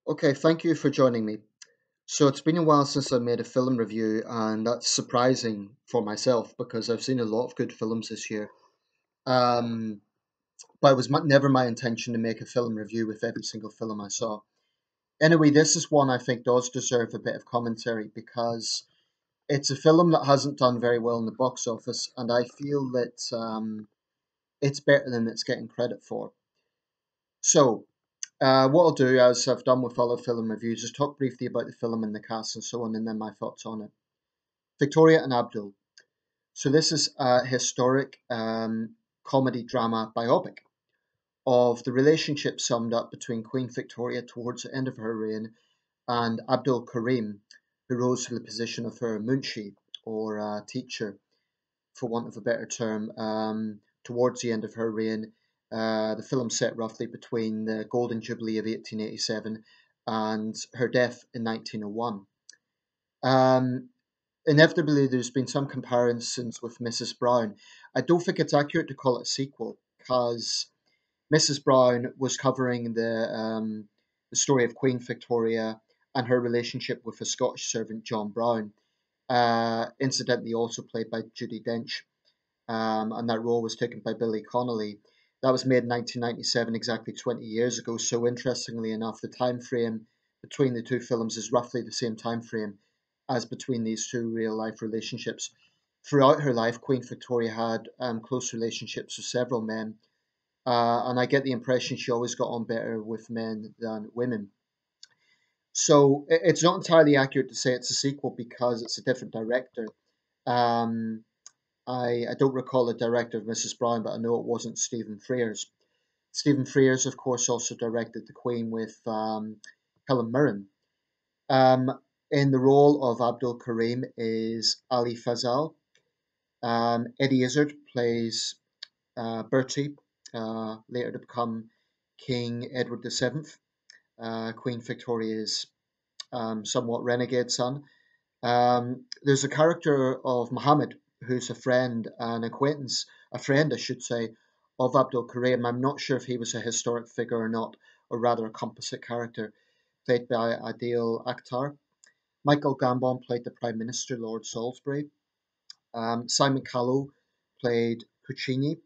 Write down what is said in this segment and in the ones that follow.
Okay, thank you for joining me. So it's been a while since I made a film review, and that's surprising for myself because I've seen a lot of good films this year. Um, but it was never my intention to make a film review with every single film I saw. Anyway, this is one I think does deserve a bit of commentary because it's a film that hasn't done very well in the box office, and I feel that it's better than it's getting credit for. So, what I'll do, as I've done with other film reviews, is talk briefly about the film and the cast and so on, and then my thoughts on it. Victoria and Abdul. So this is a historic comedy drama biopic of the relationship summed up between Queen Victoria towards the end of her reign and Abdul Karim, who rose to the position of her Munshi, or teacher, for want of a better term, towards the end of her reign. The film set roughly between the Golden Jubilee of 1887 and her death in 1901. Um, Inevitably, there's been some comparisons with Mrs. Brown. I don't think it's accurate to call it a sequel because Mrs. Brown was covering the story of Queen Victoria and her relationship with a Scottish servant, John Brown, incidentally also played by Judi Dench, and that role was taken by Billy Connolly. That was made in 1997, exactly 20 years ago. So interestingly enough, the time frame between the two films is roughly the same time frame as between these two real life relationships. Throughout her life, Queen Victoria had close relationships with several men, and I get the impression she always got on better with men than women. So it's not entirely accurate to say it's a sequel because it's a different director. Um, I don't recall the director of Mrs. Brown, but I know it wasn't Stephen Frears. Stephen Frears, of course, also directed The Queen with Helen Mirren. Um, in the role of Abdul Karim is Ali Fazal. Eddie Izzard plays Bertie, later to become King Edward VII, Queen Victoria's somewhat renegade son. There's a character of Muhammad who's a friend, an acquaintance, a friend, I should say, of Abdul Karim. I'm not sure if he was a historic figure or not, or rather a composite character, played by Adil Akhtar. Michael Gambon played the Prime Minister, Lord Salisbury. Simon Callow played Puccini,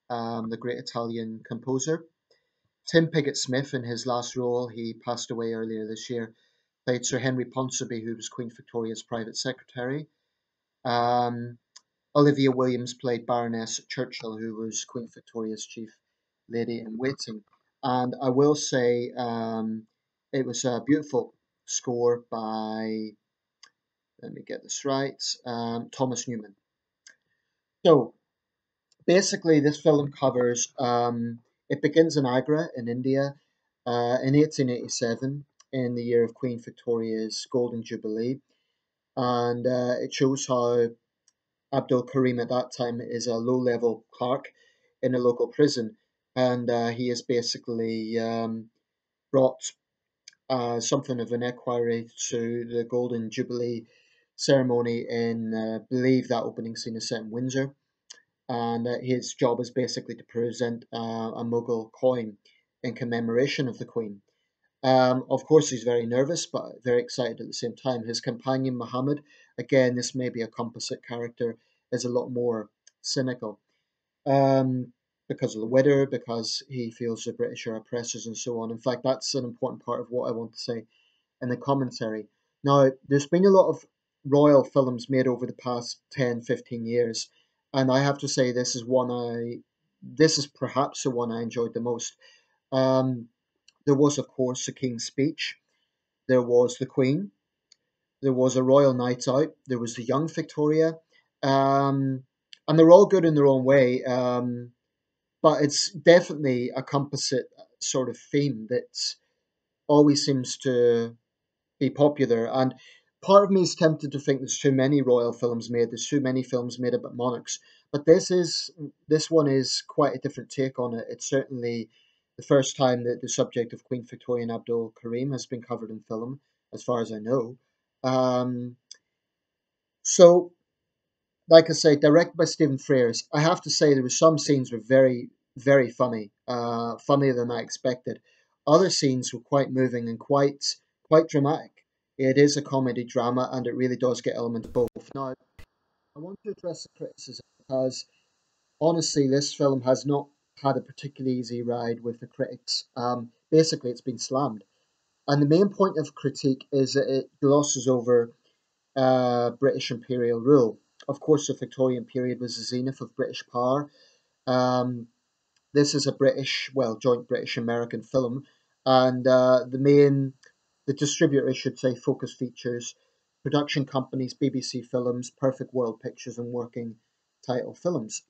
the great Italian composer. Tim Pigott Smith, in his last role, he passed away earlier this year, played Sir Henry Ponsonby, who was Queen Victoria's private secretary. Um, Olivia Williams played Baroness Churchill, who was Queen Victoria's chief lady in waiting. And I will say it was a beautiful score by, let me get this right, Thomas Newman. So basically, this film covers, it begins in Agra in India in 1887, in the year of Queen Victoria's Golden Jubilee. And it shows how Abdul Karim at that time is a low level clerk in a local prison, and he is basically brought something of an equerry to the Golden Jubilee ceremony in, believe that opening scene is set in Windsor, and his job is basically to present a Mughal coin in commemoration of the Queen. Of course, he's very nervous, but very excited at the same time. His companion, Muhammad, again, this may be a composite character, is a lot more cynical because of the weather, because he feels the British are oppressors, and so on. In fact, that's an important part of what I want to say in the commentary. Now, there's been a lot of royal films made over the past 10, 15 years, and I have to say this is perhaps the one I enjoyed the most. Um, there was, of course, the King's Speech. There was the Queen. There was a Royal Night Out. There was the Young Victoria. Um, and they're all good in their own way. But it's definitely a composite sort of theme that always seems to be popular. And part of me is tempted to think there's too many royal films made. There's too many films made about monarchs. But this one is quite a different take on it. It's certainly the first time that the subject of Queen Victoria and Abdul Karim has been covered in film, as far as I know. Um, so, like I say, directed by Stephen Frears. I have to say there were some scenes were very, very funny, funnier than I expected. Other scenes were quite moving and quite dramatic. It is a comedy drama, and it really does get elements of both. Now, I want to address the criticism because honestly, this film has not had a particularly easy ride with the critics. Basically, it's been slammed. And the main point of critique is that it glosses over British Imperial rule. Of course, the Victorian period was the zenith of British power. Um, this is a British, well, joint British American film, and the distributor, I should say, Focus Features, production companies, BBC Films, Perfect World Pictures, and Working Title Films.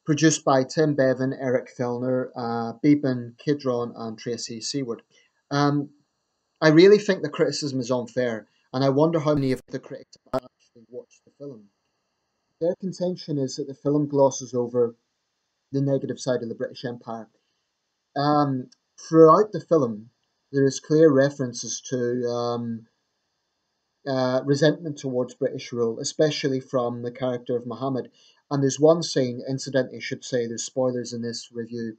Produced by Tim Bevan, Eric Fellner, Beeban Kidron, and Tracy Seward. Um, I really think the criticism is unfair, and I wonder how many of the critics have actually watched the film. Their contention is that the film glosses over the negative side of the British Empire. Throughout the film, there is clear references to resentment towards British rule, especially from the character of Muhammad. And there's one scene, incidentally, I should say, there's spoilers in this review.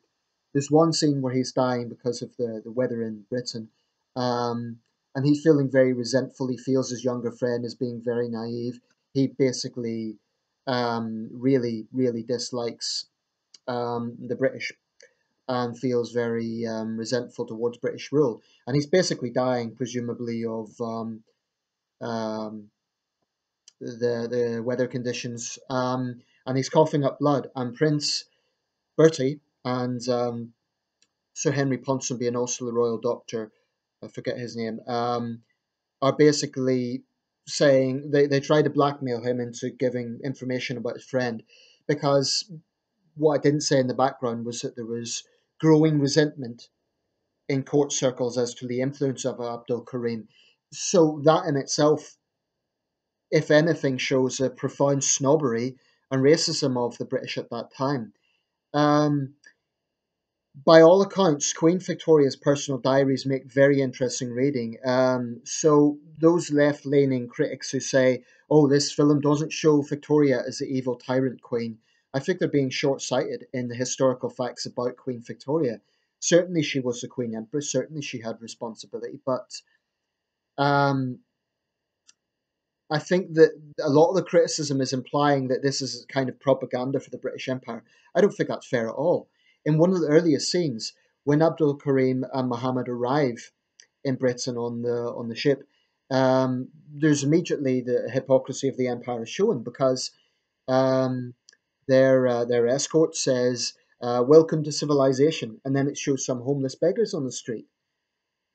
There's one scene where he's dying because of the weather in Britain. And he's feeling very resentful. He feels his younger friend is being very naive. He basically really, really dislikes the British and feels very resentful towards British rule. And he's basically dying, presumably, of um, the weather conditions. And he's coughing up blood. And Prince Bertie and Sir Henry Ponsonby and also the royal doctor, I forget his name, are basically saying they try to blackmail him into giving information about his friend because what I didn't say in the background was that there was growing resentment in court circles as to the influence of Abdul Karim. So that in itself, if anything, shows a profound snobbery and racism of the British at that time. Um, by all accounts, Queen Victoria's personal diaries make very interesting reading. So those left-leaning critics who say, "Oh, this film doesn't show Victoria as the evil tyrant queen," I think they're being short-sighted in the historical facts about Queen Victoria. Certainly, she was the Queen Empress. Certainly, she had responsibility, but um, I think that a lot of the criticism is implying that this is kind of propaganda for the British Empire. I don't think that's fair at all. In one of the earliest scenes, when Abdul Karim and Muhammad arrive in Britain on the ship, there's immediately the hypocrisy of the empire shown because um, their escort says, "Welcome to civilization," and then it shows some homeless beggars on the street.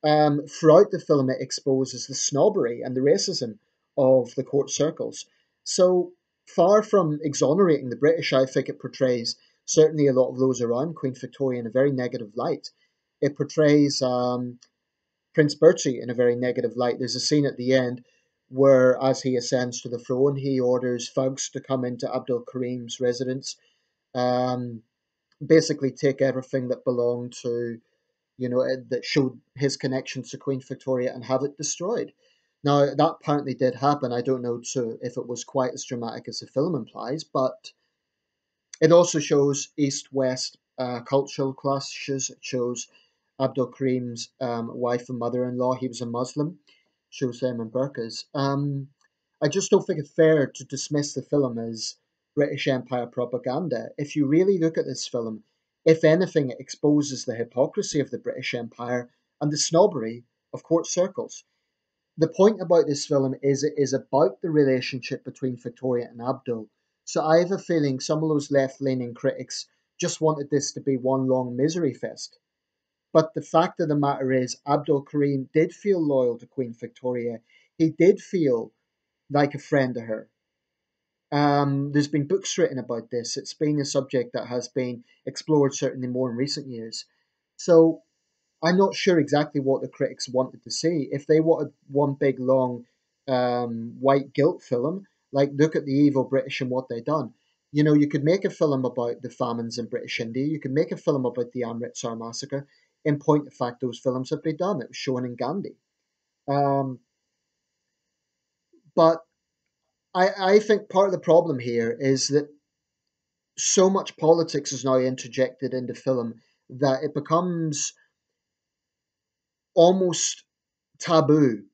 Throughout the film, it exposes the snobbery and the racism of the court circles. So far from exonerating the British, I think it portrays certainly a lot of those around Queen Victoria in a very negative light. It portrays Prince Bertie in a very negative light. There's a scene at the end where, as he ascends to the throne, he orders thugs to come into Abdul Karim's residence, um, basically take everything that belonged to that showed his connections to Queen Victoria and have it destroyed. Now, that apparently did happen. I don't know if it was quite as dramatic as the film implies, but it also shows East-West cultural clashes. It shows Abdul Karim's wife and mother-in-law. He was a Muslim. Shows them in burqas. I just don't think it's fair to dismiss the film as British Empire propaganda. If you really look at this film, if anything, it exposes the hypocrisy of the British Empire and the snobbery of court circles. The point about this film is it is about the relationship between Victoria and Abdul. So I have a feeling some of those left leaning critics just wanted this to be one long misery fest. But the fact of the matter is, Abdul Karim did feel loyal to Queen Victoria. He did feel like a friend to her. There's been books written about this. It's been a subject that has been explored certainly more in recent years. So I'm not sure exactly what the critics wanted to see. If they wanted one big long white guilt film, like look at the evil British and what they done. You could make a film about the famines in British India. You could make a film about the Amritsar massacre. In point of fact, those films have been done. It was shown in Gandhi. Um, but I think part of the problem here is that so much politics is now interjected into film that it becomes almost taboo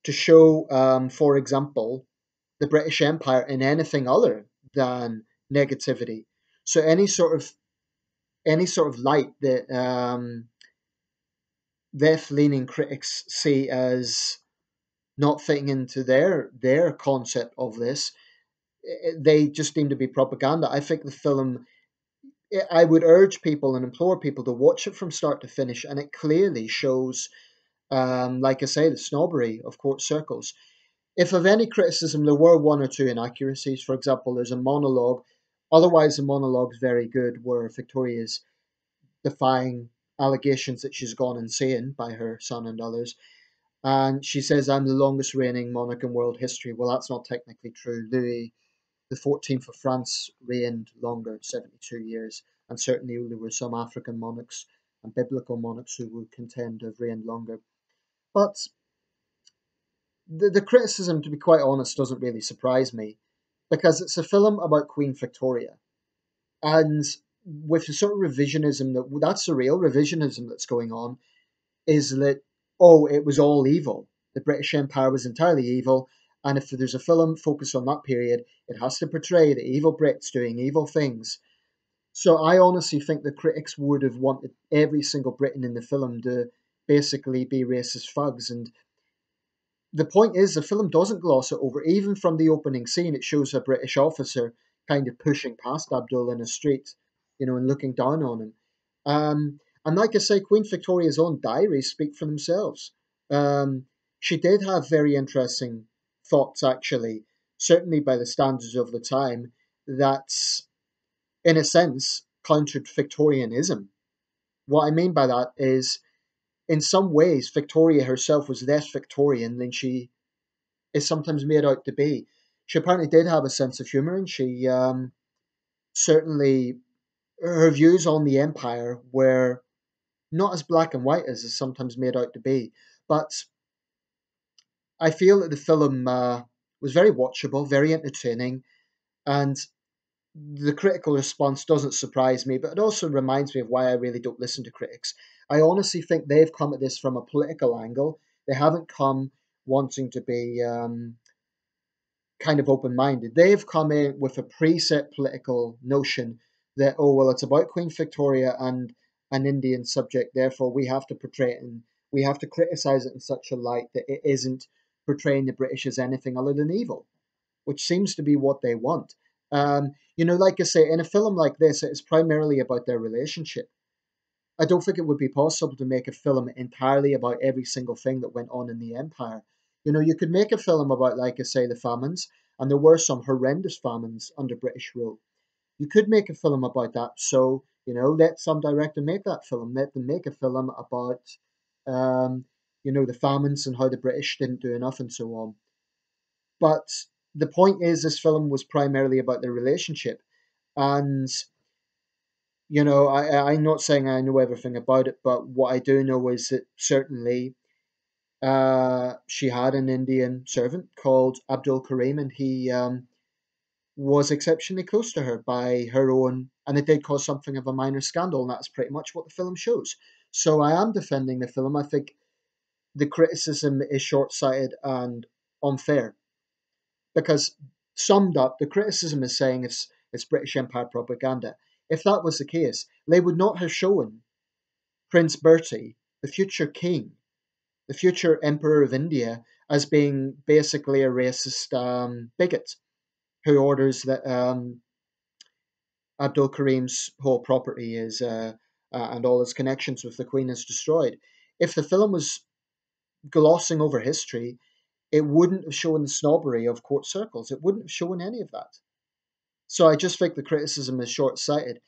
to show, for example, the British Empire in anything other than negativity. So any sort of light that left-leaning critics see as not fitting into their concept of this, they just deem to be propaganda. I think the film. I would urge people and implore people to watch it from start to finish, and it clearly shows, like I say, the snobbery of court circles. If of any criticism, there were one or two inaccuracies. For example, there's a monologue. Otherwise, the monologue's very good, where Victoria's defying allegations that she's gone insane by her son and others. And she says, I'm the longest reigning monarch in world history. Well, that's not technically true. Louis the 14th of France reigned longer, 72 years. And certainly there were some African monarchs and biblical monarchs who would contend to have reigned longer. But the criticism, to be quite honest, doesn't really surprise me because it's a film about Queen Victoria. And with the sort of revisionism that's the real revisionism that's going on, is that, oh, it was all evil. The British Empire was entirely evil. And if there's a film focused on that period, it has to portray the evil Brits doing evil things. So I honestly think the critics would have wanted every single Briton in the film to basically be racist thugs. And the point is, the film doesn't gloss it over. Even from the opening scene, it shows a British officer kind of pushing past Abdul in the street, and looking down on him. And like I say, Queen Victoria's own diaries speak for themselves. She did have very interesting thoughts, actually, certainly by the standards of the time, that, in a sense, countered Victorianism. What I mean by that is, in some ways, Victoria herself was less Victorian than she is sometimes made out to be. She apparently did have a sense of humor, and she certainly, her views on the empire were not as black and white as is sometimes made out to be. But I feel that the film was very watchable, very entertaining, and the critical response doesn't surprise me, but it also reminds me of why I really don't listen to critics. I honestly think they've come at this from a political angle. They haven't come wanting to be kind of open minded. They've come in with a preset political notion that, oh, well, it's about Queen Victoria and an Indian subject, therefore we have to portray it and we have to criticize it in such a light that it isn't portraying the British as anything other than evil, which seems to be what they want. Like I say, in a film like this, it's primarily about their relationship. I don't think it would be possible to make a film entirely about every single thing that went on in the empire. You could make a film about, like I say, the famines, and there were some horrendous famines under British rule. You could make a film about that. So, let some director make that film. Let them make a film about, the famines and how the British didn't do enough and so on. But the point is, this film was primarily about their relationship. And I'm not saying I know everything about it, but what I do know is that certainly she had an Indian servant called Abdul Karim, and he was exceptionally close to her by her own, and it did cause something of a minor scandal, and that's pretty much what the film shows. So I am defending the film. I think the criticism is short sighted and unfair because, summed up, the criticism is saying it's British Empire propaganda. If that was the case, they would not have shown Prince Bertie, the future king, the future emperor of India, as being basically a racist bigot who orders that Abdul Karim's whole property is and all his connections with the Queen is destroyed. If the film was glossing over history, it wouldn't have shown the snobbery of court circles. It wouldn't have shown any of that. So I just think the criticism is short sighted.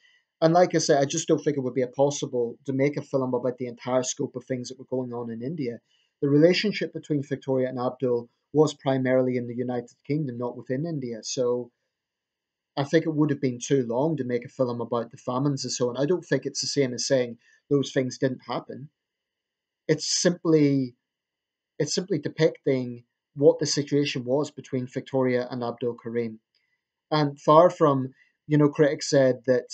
And like I said, I just don't think it would be possible to make a film about the entire scope of things that were going on in India. The relationship between Victoria and Abdul was primarily in the United Kingdom, not within India. So I think it would have been too long to make a film about the famines and so on. I don't think it's the same as saying those things didn't happen. It's simply depicting what the situation was between Victoria and Abdul Karim. And far from, critics said that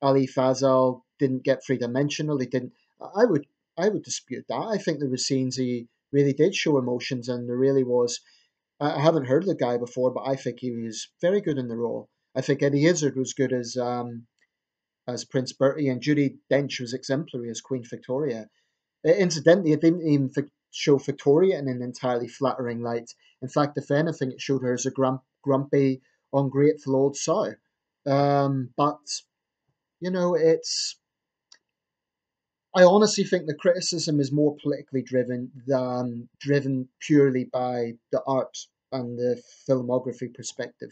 Ali Fazal didn't get three dimensional. He didn't. I would dispute that. I think there were scenes he really did show emotions, and there really was. I haven't heard of the guy before, but I think he was very good in the role. I think Eddie Izzard was good as Prince Bertie, and Judi Dench was exemplary as Queen Victoria. Incidentally, it didn't even show Victoria in an entirely flattering light. In fact, if anything, it showed her as a grumpy, ungrateful old sow. But you know, it's. I honestly think the criticism is more politically driven than driven purely by the art and the filmography perspective.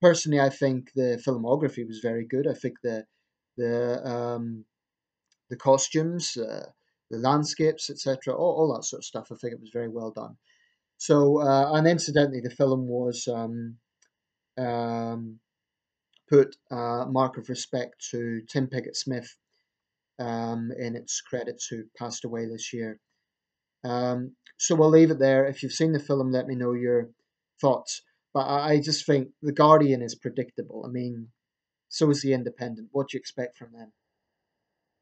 Personally, I think the filmography was very good. I think the the costumes, the landscapes, etc., all that sort of stuff. I think it was very well done. So, and incidentally, the film was um, put a mark of respect to Tim Pickett Smith in its credits, who passed away this year. So we'll leave it there. If you've seen the film, let me know your thoughts. But I just think The Guardian is predictable. I mean, so is The Independent. What do you expect from them?